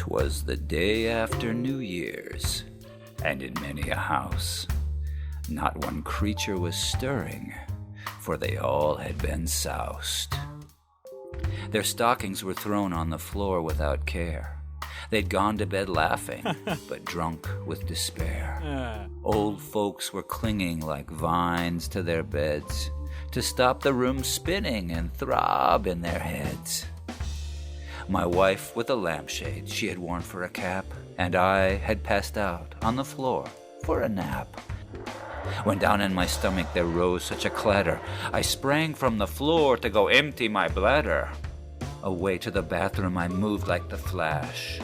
'Twas the day after New Year's, and in many a house not one creature was stirring, for they all had been soused. Their stockings were thrown on the floor without care. They'd gone to bed laughing, but drunk with despair. Old folks were clinging like vines to their beds to stop the room spinning and throb in their heads. My wife with a lampshade she had worn for a cap, and I had passed out on the floor for a nap. When down in my stomach there rose such a clatter, I sprang from the floor to go empty my bladder. Away to the bathroom I moved like the Flash,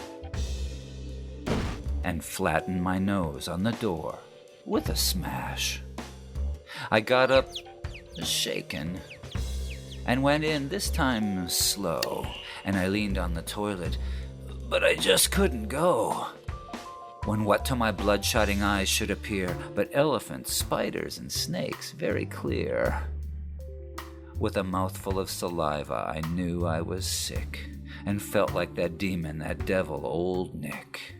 and flattened my nose on the door with a smash. I got up, shaken, and went in, this time slow, and I leaned on the toilet, but I just couldn't go. When what to my bloodshotting eyes should appear but elephants, spiders, and snakes very clear. With a mouthful of saliva I knew I was sick, and felt like that demon, that devil, Old Nick.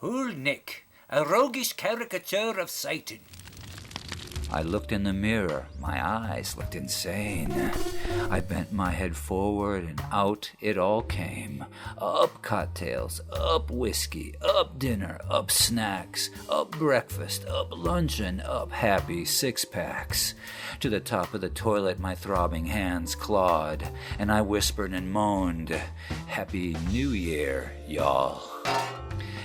Old Nick, a roguish caricature of Satan. I looked in the mirror, my eyes looked insane. I bent my head forward and out it all came. Up cocktails, up whiskey, up dinner, up snacks, up breakfast, up luncheon, up happy six-packs. To the top of the toilet my throbbing hands clawed, and I whispered and moaned, "Happy New Year, y'all."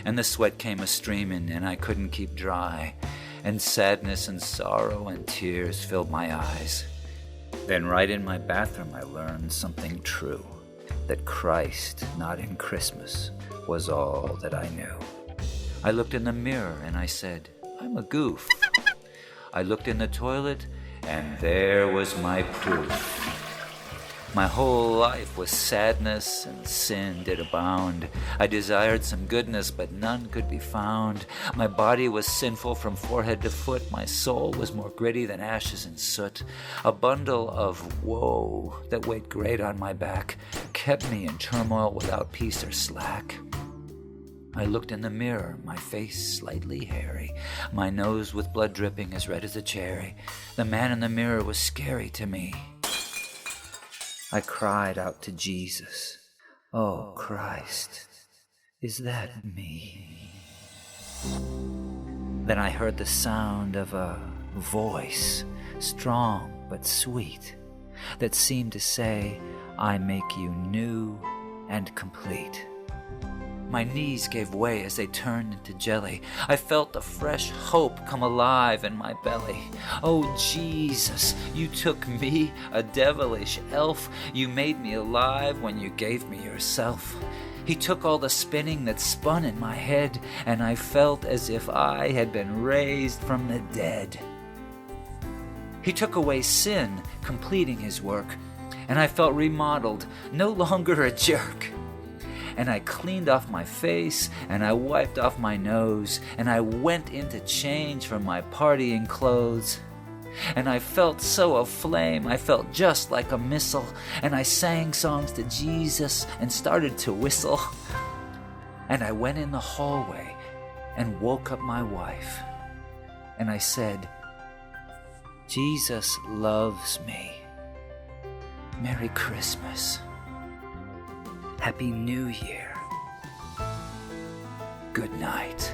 And the sweat came a-streamin' and I couldn't keep dry, and sadness and sorrow and tears filled my eyes. Then right in my bathroom I learned something true, that Christ, not in Christmas, was all that I knew. I looked in the mirror and I said, "I'm a goof." I looked in the toilet and there was my proof. My whole life was sadness, and sin did abound. I desired some goodness, but none could be found. My body was sinful from forehead to foot. My soul was more gritty than ashes and soot. A bundle of woe that weighed great on my back kept me in turmoil without peace or slack. I looked in the mirror, my face slightly hairy, my nose with blood dripping as red as a cherry. The man in the mirror was scary to me. I cried out to Jesus, "Oh Christ, is that me?" Then I heard the sound of a voice, strong but sweet, that seemed to say, "I make you new and complete." My knees gave way as they turned into jelly. I felt a fresh hope come alive in my belly. Oh Jesus, you took me, a devilish elf. You made me alive when you gave me yourself. He took all the spinning that spun in my head, and I felt as if I had been raised from the dead. He took away sin, completing his work, and I felt remodeled, no longer a jerk. And I cleaned off my face, and I wiped off my nose, and I went in to change from my partying clothes. And I felt so aflame, I felt just like a missile, and I sang songs to Jesus and started to whistle. And I went in the hallway and woke up my wife, and I said, "Jesus loves me. Merry Christmas. Happy New Year. Good night."